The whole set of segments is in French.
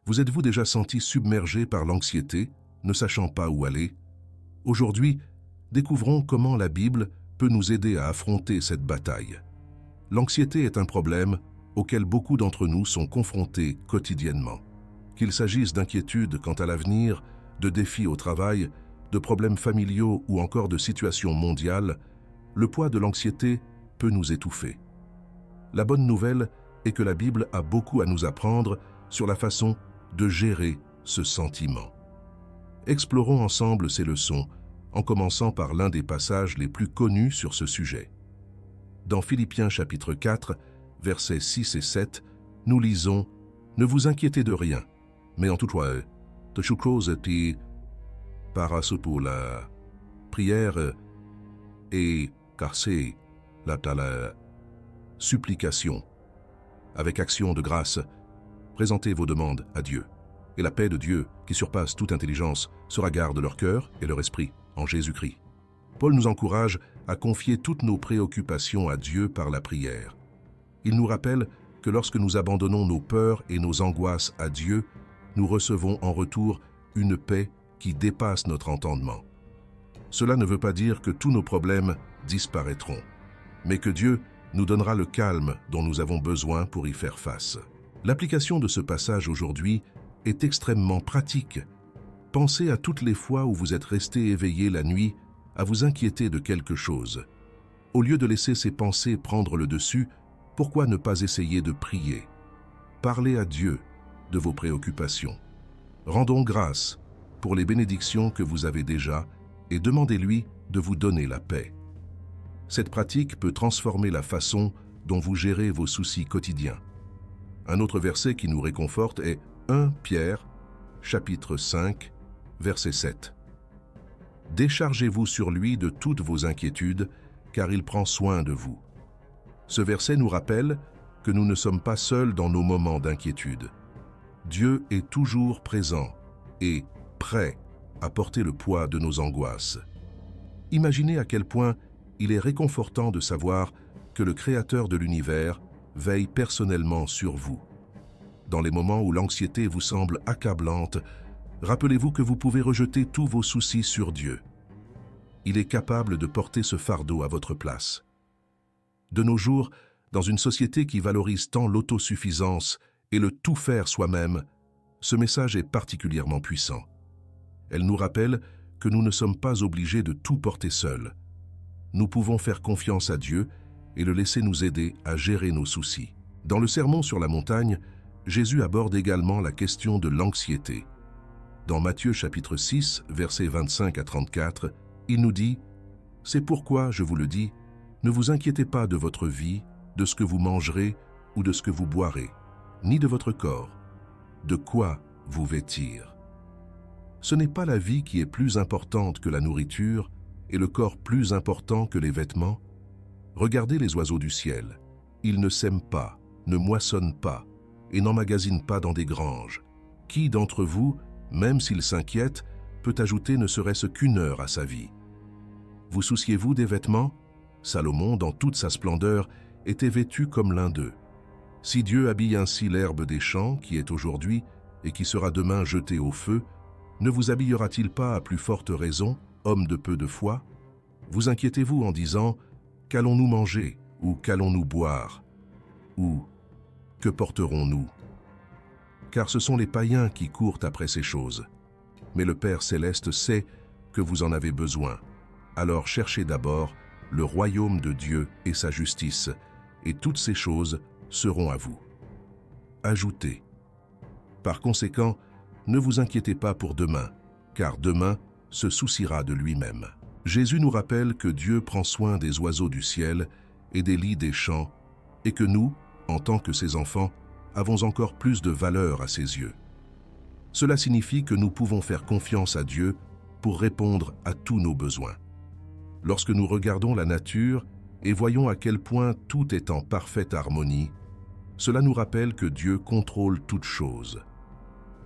Vous êtes-vous déjà senti submergé par l'anxiété, ne sachant pas où aller? Aujourd'hui, découvrons comment la Bible peut nous aider à affronter cette bataille. L'anxiété est un problème auquel beaucoup d'entre nous sont confrontés quotidiennement. Qu'il s'agisse d'inquiétudes quant à l'avenir, de défis au travail, de problèmes familiaux ou encore de situations mondiales, le poids de l'anxiété peut nous étouffer. La bonne nouvelle est que la Bible a beaucoup à nous apprendre sur la façon de gérer ce sentiment. Explorons ensemble ces leçons, en commençant par l'un des passages les plus connus sur ce sujet. Dans Philippiens chapitre 4, versets 6 et 7, nous lisons « Ne vous inquiétez de rien, mais en tout cas, pour la prière et carcé la supplication. Avec action de grâce, présentez vos demandes à Dieu. Et la paix de Dieu, qui surpasse toute intelligence, sera garde leur cœur et leur esprit en Jésus-Christ. » Paul nous encourage à confier toutes nos préoccupations à Dieu par la prière. Il nous rappelle que lorsque nous abandonnons nos peurs et nos angoisses à Dieu, nous recevons en retour une paix qui dépasse notre entendement. Cela ne veut pas dire que tous nos problèmes disparaîtront, mais que Dieu nous donnera le calme dont nous avons besoin pour y faire face. L'application de ce passage aujourd'hui est extrêmement pratique. Pensez à toutes les fois où vous êtes resté éveillé la nuit à vous inquiéter de quelque chose. Au lieu de laisser ces pensées prendre le dessus, pourquoi ne pas essayer de prier? Parlez à Dieu de vos préoccupations. Rendons grâce pour les bénédictions que vous avez déjà et demandez-lui de vous donner la paix. Cette pratique peut transformer la façon dont vous gérez vos soucis quotidiens. Un autre verset qui nous réconforte est 1 Pierre, chapitre 5, verset 7. « Déchargez-vous sur lui de toutes vos inquiétudes, car il prend soin de vous. » Ce verset nous rappelle que nous ne sommes pas seuls dans nos moments d'inquiétude. Dieu est toujours présent et prêt à porter le poids de nos angoisses. Imaginez à quel point il est réconfortant de savoir que le Créateur de l'univers veille personnellement sur vous. Dans les moments où l'anxiété vous semble accablante, rappelez-vous que vous pouvez rejeter tous vos soucis sur Dieu. Il est capable de porter ce fardeau à votre place. De nos jours, dans une société qui valorise tant l'autosuffisance et le tout faire soi-même, ce message est particulièrement puissant. Elle nous rappelle que nous ne sommes pas obligés de tout porter seuls. Nous pouvons faire confiance à Dieu et le laisser nous aider à gérer nos soucis. Dans le Sermon sur la montagne, Jésus aborde également la question de l'anxiété. Dans Matthieu chapitre 6, versets 25 à 34, il nous dit « C'est pourquoi, je vous le dis, ne vous inquiétez pas de votre vie, de ce que vous mangerez ou de ce que vous boirez, ni de votre corps, de quoi vous vêtir. Ce n'est pas la vie qui est plus importante que la nourriture et le corps plus important que les vêtements. Regardez les oiseaux du ciel. Ils ne sèment pas, ne moissonnent pas et n'emmagasinent pas dans des granges. Qui d'entre vous, même s'il s'inquiète, peut ajouter ne serait-ce qu'une heure à sa vie? Vous souciez-vous des vêtements? Salomon, dans toute sa splendeur, était vêtu comme l'un d'eux. Si Dieu habille ainsi l'herbe des champs, qui est aujourd'hui et qui sera demain jetée au feu, ne vous habillera-t-il pas à plus forte raison, homme de peu de foi? Vous inquiétez-vous en disant « Qu'allons-nous manger » ou « Qu'allons-nous boire » ou « Que porterons-nous » Car ce sont les païens qui courent après ces choses. Mais le Père céleste sait que vous en avez besoin. Alors cherchez d'abord le royaume de Dieu et sa justice, et toutes ces choses seront à vous. Ajoutez. Par conséquent, ne vous inquiétez pas pour demain, car demain se souciera de lui-même. Jésus nous rappelle que Dieu prend soin des oiseaux du ciel et des lits des champs, et que nous, en tant que ses enfants, avons encore plus de valeur à ses yeux. Cela signifie que nous pouvons faire confiance à Dieu pour répondre à tous nos besoins. Lorsque nous regardons la nature et voyons à quel point tout est en parfaite harmonie, cela nous rappelle que Dieu contrôle toutes choses.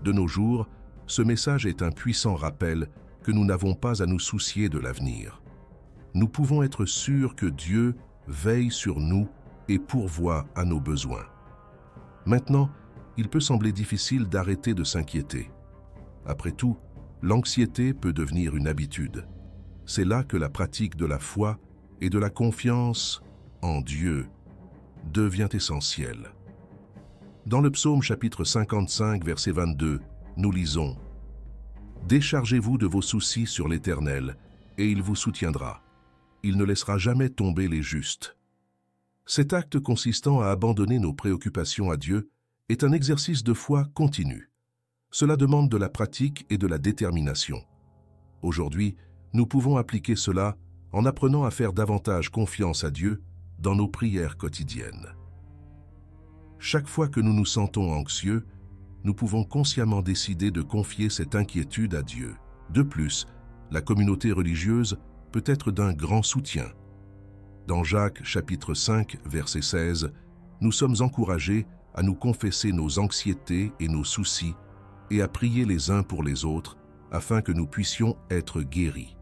De nos jours, ce message est un puissant rappel que nous n'avons pas à nous soucier de l'avenir. Nous pouvons être sûrs que Dieu veille sur nous et pourvoit à nos besoins. Maintenant, il peut sembler difficile d'arrêter de s'inquiéter. Après tout, l'anxiété peut devenir une habitude. C'est là que la pratique de la foi et de la confiance en Dieu devient essentielle. Dans le psaume chapitre 55, verset 22, nous lisons « Déchargez-vous de vos soucis sur l'Éternel, et il vous soutiendra. Il ne laissera jamais tomber les justes. » Cet acte consistant à abandonner nos préoccupations à Dieu est un exercice de foi continu. Cela demande de la pratique et de la détermination. Aujourd'hui, nous pouvons appliquer cela en apprenant à faire davantage confiance à Dieu dans nos prières quotidiennes. Chaque fois que nous nous sentons anxieux, nous pouvons consciemment décider de confier cette inquiétude à Dieu. De plus, la communauté religieuse peut être d'un grand soutien. Dans Jacques chapitre 5, verset 16, nous sommes encouragés à nous confesser nos anxiétés et nos soucis et à prier les uns pour les autres afin que nous puissions être guéris.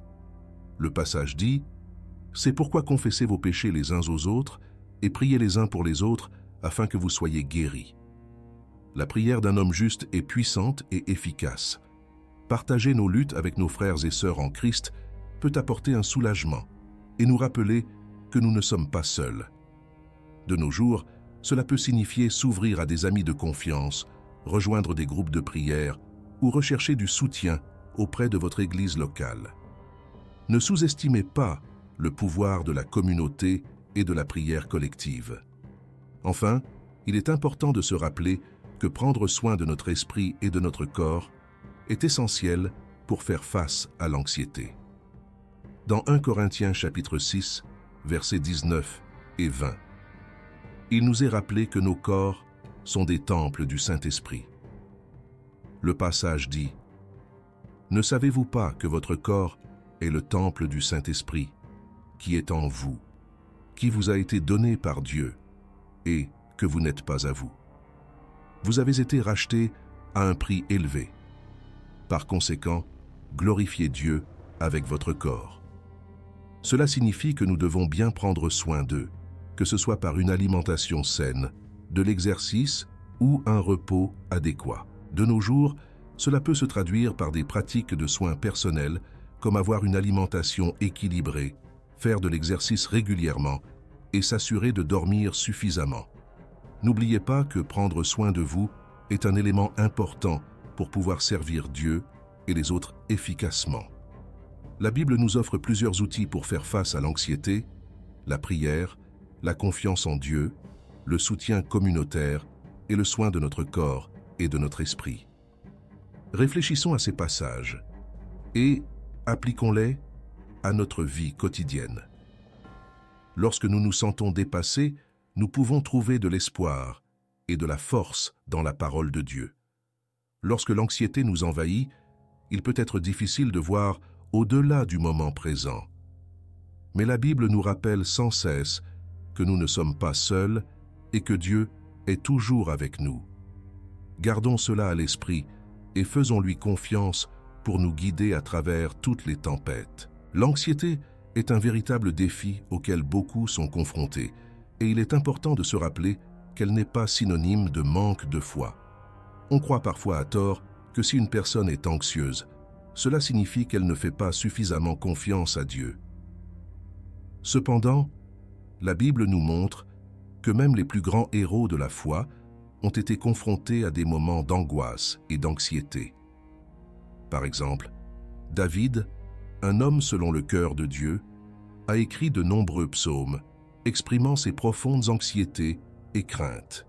Le passage dit « C'est pourquoi confessez vos péchés les uns aux autres et priez les uns pour les autres afin que vous soyez guéris. » La prière d'un homme juste est puissante et efficace. Partager nos luttes avec nos frères et sœurs en Christ peut apporter un soulagement et nous rappeler que nous ne sommes pas seuls. De nos jours, cela peut signifier s'ouvrir à des amis de confiance, rejoindre des groupes de prière ou rechercher du soutien auprès de votre église locale. Ne sous-estimez pas le pouvoir de la communauté et de la prière collective. Enfin, il est important de se rappeler que prendre soin de notre esprit et de notre corps est essentiel pour faire face à l'anxiété. Dans 1 Corinthiens chapitre 6, versets 19 et 20, il nous est rappelé que nos corps sont des temples du Saint-Esprit. Le passage dit « Ne savez-vous pas que votre corps est le temple du Saint-Esprit, qui est en vous, qui vous a été donné par Dieu, et que vous n'êtes pas à vous. Vous avez été rachetés à un prix élevé. Par conséquent, glorifiez Dieu avec votre corps. » Cela signifie que nous devons bien prendre soin d'eux, que ce soit par une alimentation saine, de l'exercice ou un repos adéquat. De nos jours, cela peut se traduire par des pratiques de soins personnels, comme avoir une alimentation équilibrée, faire de l'exercice régulièrement et s'assurer de dormir suffisamment. N'oubliez pas que prendre soin de vous est un élément important pour pouvoir servir Dieu et les autres efficacement. La Bible nous offre plusieurs outils pour faire face à l'anxiété, la prière, la confiance en Dieu, le soutien communautaire et le soin de notre corps et de notre esprit. Réfléchissons à ces passages et appliquons-les à notre vie quotidienne. Lorsque nous nous sentons dépassés, nous pouvons trouver de l'espoir et de la force dans la parole de Dieu. Lorsque l'anxiété nous envahit, il peut être difficile de voir au-delà du moment présent. Mais la Bible nous rappelle sans cesse que nous ne sommes pas seuls et que Dieu est toujours avec nous. Gardons cela à l'esprit et faisons-lui confiance pour nous guider à travers toutes les tempêtes. L'anxiété est un véritable défi auquel beaucoup sont confrontés, et il est important de se rappeler qu'elle n'est pas synonyme de manque de foi. On croit parfois à tort que si une personne est anxieuse, cela signifie qu'elle ne fait pas suffisamment confiance à Dieu. Cependant, la Bible nous montre que même les plus grands héros de la foi ont été confrontés à des moments d'angoisse et d'anxiété. Par exemple, David, un homme selon le cœur de Dieu, a écrit de nombreux psaumes, exprimant ses profondes anxiétés et craintes.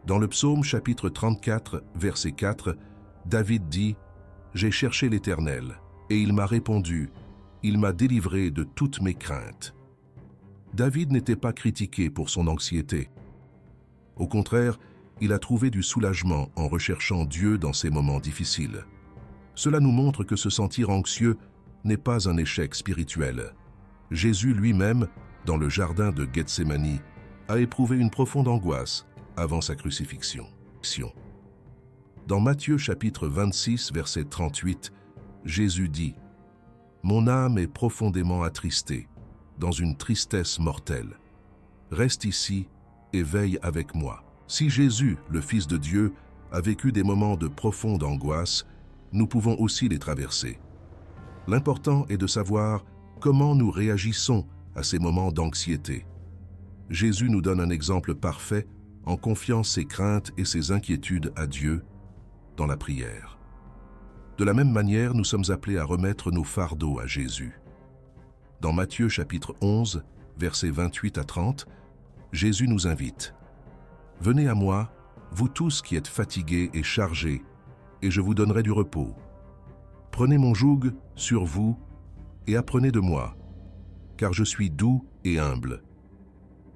Dans le psaume chapitre 34, verset 4, David dit « J'ai cherché l'Éternel, et il m'a répondu, il m'a délivré de toutes mes craintes. » David n'était pas critiqué pour son anxiété. Au contraire, il a trouvé du soulagement en recherchant Dieu dans ces moments difficiles. Cela nous montre que se sentir anxieux n'est pas un échec spirituel. Jésus lui-même, dans le jardin de Gethsémani, a éprouvé une profonde angoisse avant sa crucifixion. Dans Matthieu chapitre 26, verset 38, Jésus dit « Mon âme est profondément attristée, dans une tristesse mortelle. Reste ici et veille avec moi. » Si Jésus, le Fils de Dieu, a vécu des moments de profonde angoisse, nous pouvons aussi les traverser. L'important est de savoir comment nous réagissons à ces moments d'anxiété. Jésus nous donne un exemple parfait en confiant ses craintes et ses inquiétudes à Dieu dans la prière. De la même manière, nous sommes appelés à remettre nos fardeaux à Jésus. Dans Matthieu chapitre 11, versets 28 à 30, Jésus nous invite. « Venez à moi, vous tous qui êtes fatigués et chargés, et je vous donnerai du repos. Prenez mon joug sur vous et apprenez de moi, car je suis doux et humble.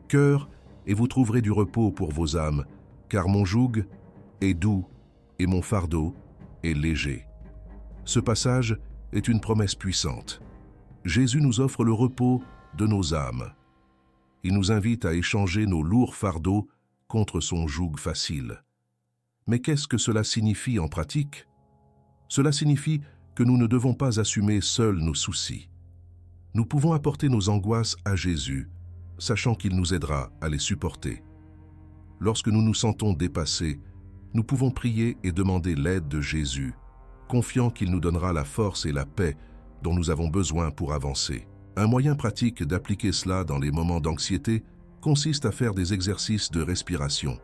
Cœur, et vous trouverez du repos pour vos âmes, car mon joug est doux et mon fardeau est léger. » Ce passage est une promesse puissante. Jésus nous offre le repos de nos âmes. Il nous invite à échanger nos lourds fardeaux contre son joug facile. Mais qu'est-ce que cela signifie en pratique? Cela signifie que nous ne devons pas assumer seuls nos soucis. Nous pouvons apporter nos angoisses à Jésus, sachant qu'il nous aidera à les supporter. Lorsque nous nous sentons dépassés, nous pouvons prier et demander l'aide de Jésus, confiant qu'il nous donnera la force et la paix dont nous avons besoin pour avancer. Un moyen pratique d'appliquer cela dans les moments d'anxiété consiste à faire des exercices de respiration.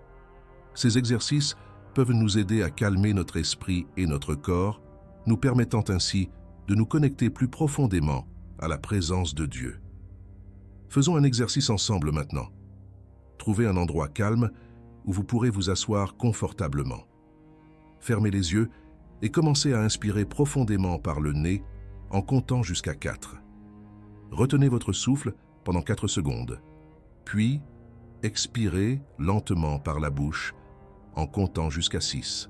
Ces exercices peuvent nous aider à calmer notre esprit et notre corps, nous permettant ainsi de nous connecter plus profondément à la présence de Dieu. Faisons un exercice ensemble maintenant. Trouvez un endroit calme où vous pourrez vous asseoir confortablement. Fermez les yeux et commencez à inspirer profondément par le nez en comptant jusqu'à 4. Retenez votre souffle pendant 4 secondes, puis expirez lentement par la bouche en comptant jusqu'à 6.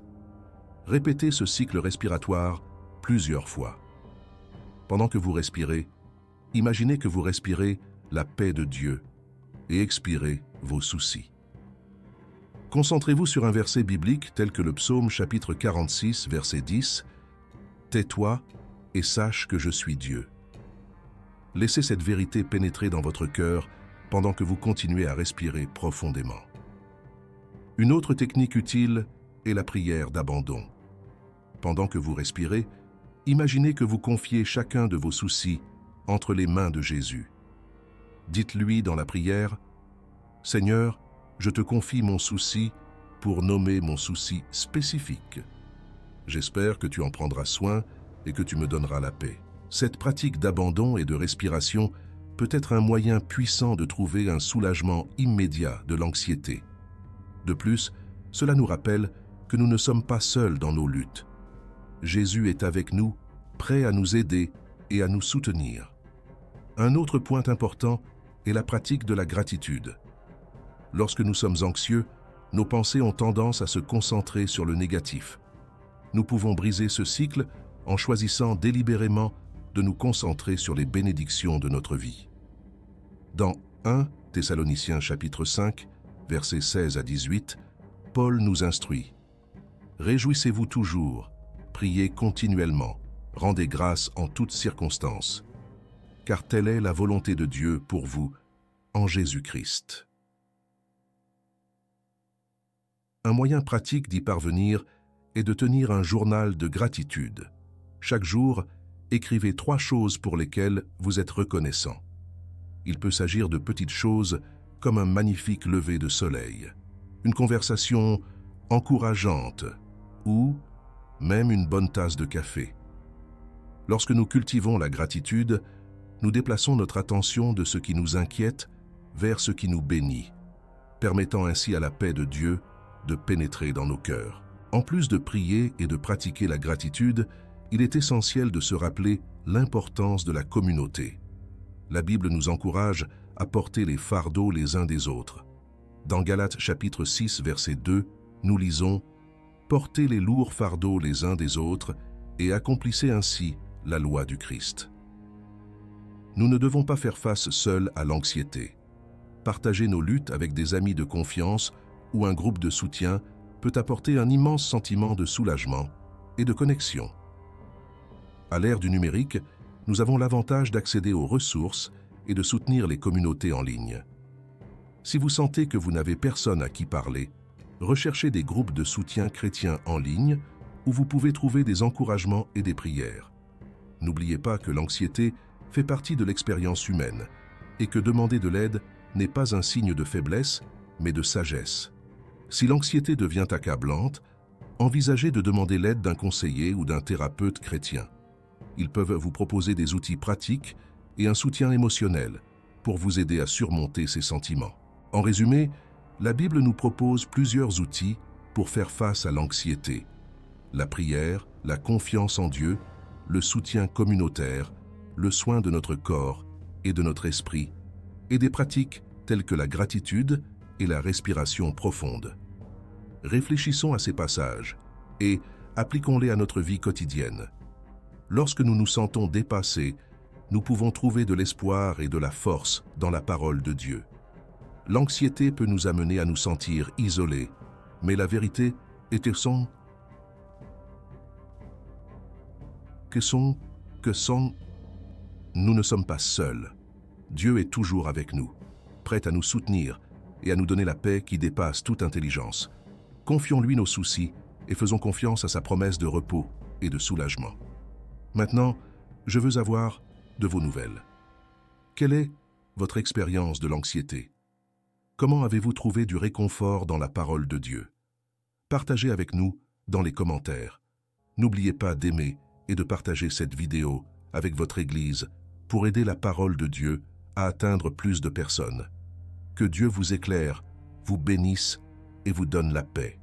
Répétez ce cycle respiratoire plusieurs fois. Pendant que vous respirez, imaginez que vous respirez la paix de Dieu et expirez vos soucis. Concentrez-vous sur un verset biblique tel que le psaume chapitre 46, verset 10. « Tais-toi et sache que je suis Dieu. » Laissez cette vérité pénétrer dans votre cœur pendant que vous continuez à respirer profondément. Une autre technique utile est la prière d'abandon. Pendant que vous respirez, imaginez que vous confiez chacun de vos soucis entre les mains de Jésus. Dites-lui dans la prière, « Seigneur, je te confie mon souci pour nommer mon souci spécifique. J'espère que tu en prendras soin et que tu me donneras la paix. » Cette pratique d'abandon et de respiration peut être un moyen puissant de trouver un soulagement immédiat de l'anxiété. De plus, cela nous rappelle que nous ne sommes pas seuls dans nos luttes. Jésus est avec nous, prêt à nous aider et à nous soutenir. Un autre point important est la pratique de la gratitude. Lorsque nous sommes anxieux, nos pensées ont tendance à se concentrer sur le négatif. Nous pouvons briser ce cycle en choisissant délibérément de nous concentrer sur les bénédictions de notre vie. Dans 1 Thessaloniciens chapitre 5, versets 16 à 18, Paul nous instruit. « Réjouissez-vous toujours, priez continuellement, rendez grâce en toutes circonstances, car telle est la volonté de Dieu pour vous en Jésus-Christ. » Un moyen pratique d'y parvenir est de tenir un journal de gratitude. Chaque jour, écrivez 3 choses pour lesquelles vous êtes reconnaissant. Il peut s'agir de petites choses comme un magnifique lever de soleil, une conversation encourageante ou même une bonne tasse de café. Lorsque nous cultivons la gratitude, nous déplaçons notre attention de ce qui nous inquiète vers ce qui nous bénit, permettant ainsi à la paix de Dieu de pénétrer dans nos cœurs. En plus de prier et de pratiquer la gratitude, il est essentiel de se rappeler l'importance de la communauté. La Bible nous encourage à porter les fardeaux les uns des autres. Dans Galates chapitre 6, verset 2, nous lisons « Portez les lourds fardeaux les uns des autres et accomplissez ainsi la loi du Christ. » Nous ne devons pas faire face seuls à l'anxiété. Partager nos luttes avec des amis de confiance ou un groupe de soutien peut apporter un immense sentiment de soulagement et de connexion. À l'ère du numérique, nous avons l'avantage d'accéder aux ressources et de soutenir les communautés en ligne. Si vous sentez que vous n'avez personne à qui parler, recherchez des groupes de soutien chrétiens en ligne où vous pouvez trouver des encouragements et des prières. N'oubliez pas que l'anxiété fait partie de l'expérience humaine et que demander de l'aide n'est pas un signe de faiblesse, mais de sagesse. Si l'anxiété devient accablante, envisagez de demander l'aide d'un conseiller ou d'un thérapeute chrétien. Ils peuvent vous proposer des outils pratiques et un soutien émotionnel pour vous aider à surmonter ces sentiments. En résumé, la Bible nous propose plusieurs outils pour faire face à l'anxiété. La prière, la confiance en Dieu, le soutien communautaire, le soin de notre corps et de notre esprit, et des pratiques telles que la gratitude et la respiration profonde. Réfléchissons à ces passages et appliquons-les à notre vie quotidienne. Lorsque nous nous sentons dépassés, nous pouvons trouver de l'espoir et de la force dans la parole de Dieu. L'anxiété peut nous amener à nous sentir isolés, mais la vérité est que nous ne sommes pas seuls. Dieu est toujours avec nous, prêt à nous soutenir et à nous donner la paix qui dépasse toute intelligence. Confions-lui nos soucis et faisons confiance à sa promesse de repos et de soulagement. Maintenant, je veux avoir de vos nouvelles. Quelle est votre expérience de l'anxiété? Comment avez-vous trouvé du réconfort dans la parole de Dieu? Partagez avec nous dans les commentaires. N'oubliez pas d'aimer et de partager cette vidéo avec votre Église pour aider la parole de Dieu à atteindre plus de personnes. Que Dieu vous éclaire, vous bénisse et vous donne la paix.